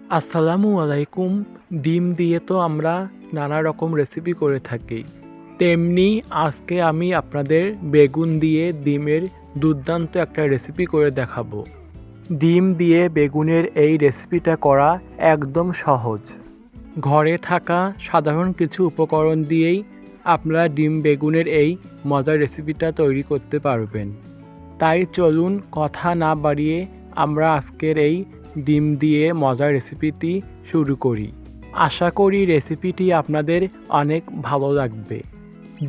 আসসালামু আলাইকুম। ডিম দিয়ে তো আমরা নানা রকম রেসিপি করে থাকি, তেমনি আজকে আমি আপনাদের বেগুন দিয়ে ডিমের দুর্দান্ত একটা রেসিপি করে দেখাবো। ডিম দিয়ে বেগুনের এই রেসিপিটা করা একদম সহজ। ঘরে থাকা সাধারণ কিছু উপকরণ দিয়েই আপনারা ডিম বেগুনের এই মজার রেসিপিটা তৈরি করতে পারবেন। তাই চলুন কথা না বাড়িয়ে আমরা আজকের এই ডিম দিয়ে মজার রেসিপিটি শুরু করি। আশা করি রেসিপিটি আপনাদের অনেক ভালো লাগবে।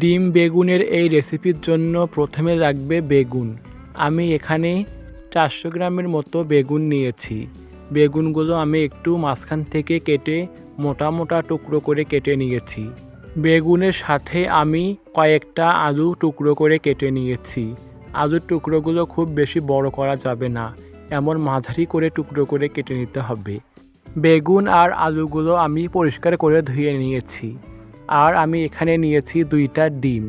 ডিম বেগুনের এই রেসিপির জন্য প্রথমে লাগবে বেগুন। আমি এখানে 400 গ্রামের মতো বেগুন নিয়েছি। বেগুনগুলো আমি একটু মাঝখান থেকে কেটে মোটা মোটা টুকরো করে কেটে নিয়েছি। বেগুনের সাথে আমি কয়েকটা আলু টুকরো করে কেটে নিয়েছি। আলুর টুকরোগুলো খুব বেশি বড় করা যাবে না, এমন মাঝারি করে টুকরো করে কেটে নিতে হবে। বেগুন আর আলুগুলো আমি পরিষ্কার করে ধুয়ে নিয়েছি। আর আমি এখানে নিয়েছি 2টা ডিম।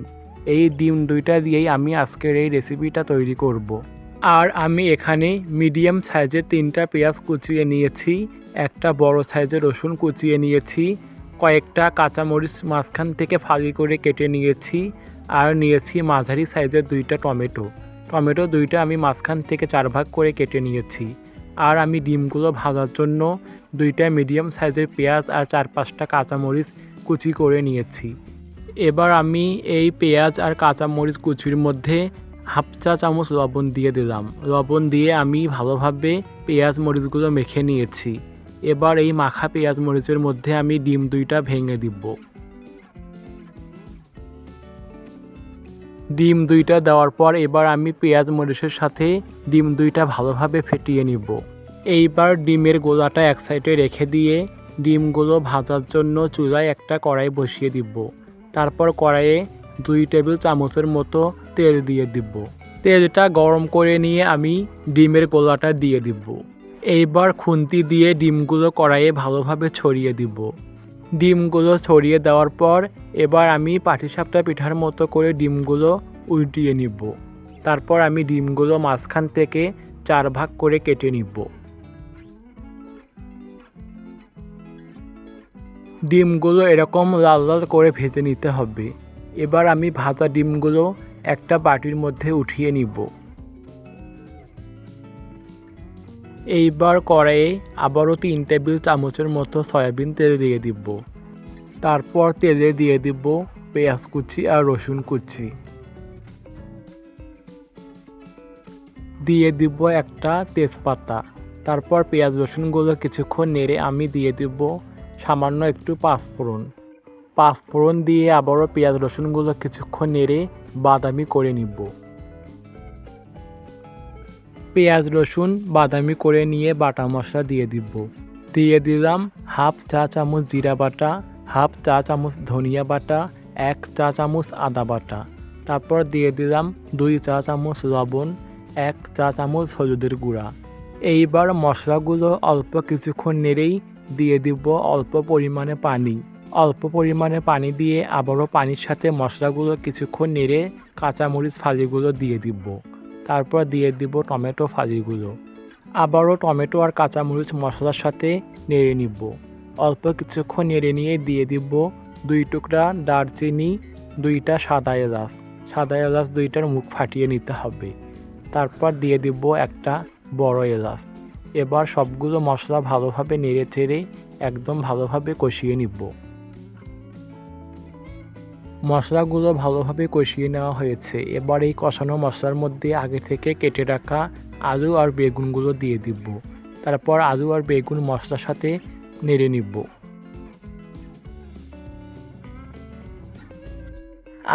এই ডিম 2টা দিয়েই আমি আজকের এই রেসিপিটা তৈরি করব। আর আমি এখানে মিডিয়াম সাইজের 3টা পেঁয়াজ কুচিয়ে নিয়েছি, একটা বড় সাইজের রসুন কুচিয়ে নিয়েছি, কয়েকটা কাঁচামরিচ মাঝখান থেকে ফালি করে কেটে নিয়েছি, আর নিয়েছি মাঝারি সাইজের 2টা টমেটো। 2টা আমি মাঝখান থেকে 4 ভাগ করে কেটে নিয়েছি। আর আমি ডিমগুলো ভাজার জন্য 2টা মিডিয়াম সাইজের পেঁয়াজ আর 4-5টা কাঁচামরিচ কুচি করে নিয়েছি। এবার আমি এই পেঁয়াজ আর কাঁচামরিচ কুচির মধ্যে হাফ চা চামচ লবণ দিয়ে দিলাম। লবণ দিয়ে আমি ভালোভাবে পেঁয়াজ মরিচগুলো মেখে নিয়েছি। এবার এই মাখা পেঁয়াজ মরিচের মধ্যে আমি ডিম 2টা ভেঙে দিব। ডিম 2টা দেওয়ার পর এবার আমি পেঁয়াজ মরিচের সাথে ডিম 2টা ভালোভাবে ফেটিয়ে নিব। এইবার ডিমের গোলাটা এক সাইডে রেখে দিয়ে ডিমগুলো ভাজার জন্য চুলায় একটা কড়াই বসিয়ে দিব। তারপর কড়াইয়ে 2 টেবিল চামচের মতো তেল দিয়ে দিব। তেলটা গরম করে নিয়ে আমি ডিমের গোলাটা দিয়ে দিব। এইবার খুন্তি দিয়ে ডিমগুলো কড়াইয়ে ভালোভাবে ছড়িয়ে দিব। ডিমগুলো ছড়িয়ে দেওয়ার পর এবার আমি পাটিসাপটা পিঠার মতো করে ডিমগুলো উল্টিয়ে নিব। তারপর আমি ডিমগুলো মাঝখান থেকে 4 ভাগ করে কেটে নিব। ডিমগুলো এরকম লাল লাল করে ভেজে নিতে হবে। এবার আমি ভাজা ডিমগুলো একটা বাটির মধ্যে উঠিয়ে নিব। এইবার কড়াইয়ে আবারও 3 টেবিল চামচের মতো সয়াবিন তেল দিয়ে দিব। তারপর তেলে দিয়ে দিব পেঁয়াজ কুচি আর রসুন কুচি। দিয়ে দিব একটা তেজপাতা। তারপর পেঁয়াজ রসুনগুলো কিছুক্ষণ নেড়ে আমি দিয়ে দিব সামান্য একটু পাঁচফোড়ন দিয়ে আবারও পেঁয়াজ রসুনগুলো কিছুক্ষণ নেড়ে বাদামি করে নিব। পেঁয়াজ রসুন বাদামি করে নিয়ে বাটা মশলা দিয়ে দিব। দিয়ে দিলাম হাফ চা চামচ জিরা বাটা, হাফ চা চামচ ধনিয়া বাটা, 1 চা চামচ আদা বাটা। তারপর দিয়ে দিলাম 2 চা চামচ লবণ, 1 চা চামচ হলুদের গুঁড়া। এইবার মশলাগুলো অল্প কিছুক্ষণ নেড়েই দিয়ে দিব অল্প পরিমাণে পানি। অল্প পরিমাণে পানি দিয়ে আবারও পানির সাথে মশলাগুলো কিছুক্ষণ নেড়ে কাঁচামরিচ ফালিগুলো দিয়ে দিব। তারপর দিয়ে দিব টমেটো ফালিগুলো। আবারও টমেটো আর কাঁচামরিচ মশলার সাথে নেড়ে নিব। অল্প কিছুক্ষণ নেড়ে নিয়ে দিয়ে দিব 2 টুকরা দারচিনি, 2টা সাদা এলাচ। সাদা এলাচ 2টার মুখ ফাটিয়ে নিতে হবে। তারপর দিয়ে দিব একটা বড় এলাচ। এবার সবগুলো মশলা ভালোভাবে নেড়ে চেড়ে একদম ভালোভাবে কষিয়ে নিব। মশলাগুলো ভালোভাবে কষিয়ে নেওয়া হয়েছে। এবার এই কষানো মশলার মধ্যে আগে থেকে কেটে রাখা আলু আর বেগুনগুলো দিয়ে দিব। তারপর আলু আর বেগুন মশলার সাথে নেড়ে নিব।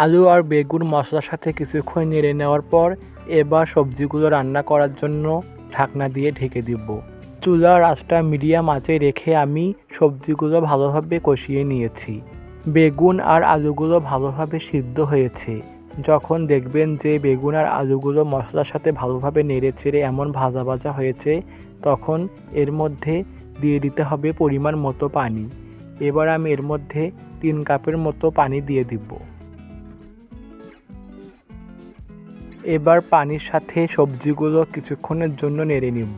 আলু আর বেগুন মশলার সাথে কিছুক্ষণ নেড়ে নেওয়ার পর এবার সবজিগুলো রান্না করার জন্য ঢাকনা দিয়ে ঢেকে দিব। চুলার আঁচটা মিডিয়াম আঁচে রেখে আমি সবজিগুলো ভালোভাবে কষিয়ে নিয়েছি। বেগুন আর আলুগুলো ভালোভাবে সিদ্ধ হয়েছে। যখন দেখবেন যে বেগুন আর আলুগুলো মশলার সাথে ভালোভাবে নেড়ে চেড়ে এমন ভাজা ভাজা হয়েছে, তখন এর মধ্যে দিয়ে দিতে হবে পরিমাণ মতো পানি। এবার আমি এর মধ্যে 3 কাপের মতো পানি দিয়ে দিব। এবার পানির সাথে সবজিগুলো কিছুক্ষণের জন্য নেড়ে নিব।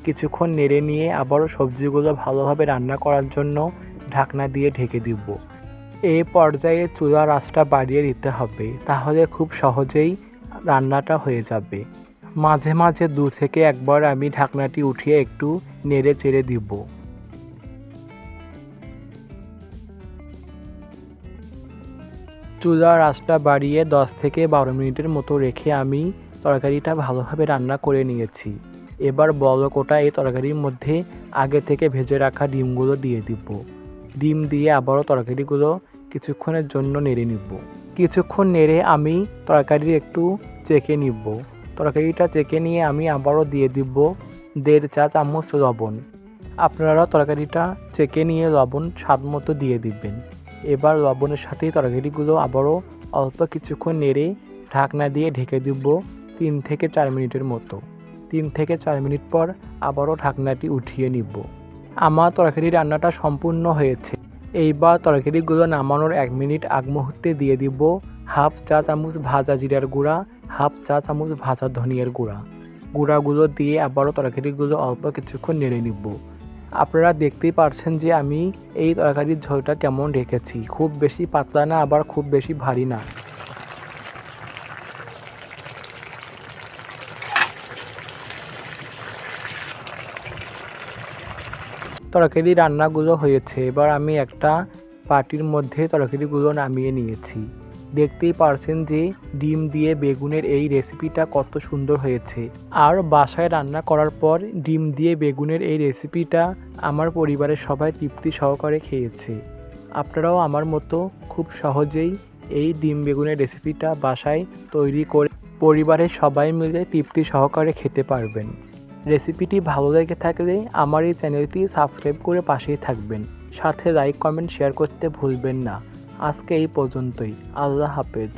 কিছুক্ষণ নেড়ে নিয়ে আবারও সবজিগুলো ভালোভাবে রান্না করার জন্য ঢাকনা দিয়ে ঢেকে দিব। এই পর্যায়ে চুলার আঁচটা বাড়িয়ে দিতে হবে, তাহলে খুব সহজেই রান্নাটা হয়ে যাবে। মাঝে মাঝে 2 থেকে 1 বার আমি ঢাকনাটি উঠিয়ে একটু নেড়ে চেড়ে দিব। চুলার আঁচটা বাড়িয়ে 10 থেকে 12 মিনিটের মতো রেখে আমি তরকারিটা ভালোভাবে রান্না করে নিয়েছি। এবার বলক ওঠা এই তরকারির মধ্যে আগে থেকে ভেজে রাখা ডিমগুলো দিয়ে দিব। ডিম দিয়ে আবারও তরকারিগুলো কিছুক্ষণের জন্য নেড়ে নিব। কিছুক্ষণ নেড়ে আমি তরকারি একটু চেখে নিব। তরকারিটা চেখে নিয়ে আমি আবারও দিয়ে দিব 1.5 চা চামচ লবণ। আপনারা তরকারিটা চেখে নিয়ে লবণ স্বাদ মতো দিয়ে দিবেন। এবার লবণের সাথেই তরকারিগুলো আবারও অল্প কিছুক্ষণ নেড়ে ঢাকনা দিয়ে ঢেকে দিব 3 থেকে 4 মিনিটের মতো। 3 থেকে 4 মিনিট পর আবারও ঢাকনাটি উঠিয়ে নিব। আমার তরকারি রান্নাটা সম্পূর্ণ হয়েছে। এইবার তরকারিগুলো নামানোর 1 মিনিট আগ মুহূর্তে দিয়ে দিব 1/2 চা চামচ ভাজা জিরার গুঁড়া, 1/2 চা চামচ ভাজা ধনিয়ার গুঁড়া। গুঁড়াগুলো দিয়ে আবারও তরকারিগুলো অল্প কিছুক্ষণ নেড়ে নিব। আপনারা দেখতেই পারছেন যে আমি এই তরকারির ঝোলটা কেমন রেখেছি। খুব বেশি পাতলা না, আবার খুব বেশি ভারী না। তরকারি রান্নাগুলো হয়েছে। এবার আমি একটা বাটির মধ্যে তরকারিগুলো নামিয়ে নিয়েছি। দেখতেই পারছেন যে ডিম দিয়ে বেগুনের এই রেসিপিটা কত সুন্দর হয়েছে। আর বাসায় রান্না করার পর ডিম দিয়ে বেগুনের এই রেসিপিটা আমার পরিবারের সবাই তৃপ্তি সহকারে খেয়েছে। আপনারাও আমার মতো খুব সহজেই এই ডিম বেগুনের রেসিপিটা বাসায় তৈরি করে পরিবারের সবাই মিলে তৃপ্তি সহকারে খেতে পারবেন। রেসিপিটি ভালো লেগে থাকলে আমার এই চ্যানেলটি সাবস্ক্রাইব করে পাশেই থাকবেন। সাথে লাইক, কমেন্ট, শেয়ার করতে ভুলবেন না। আজকে এই পর্যন্তই। আল্লাহ হাফেজ।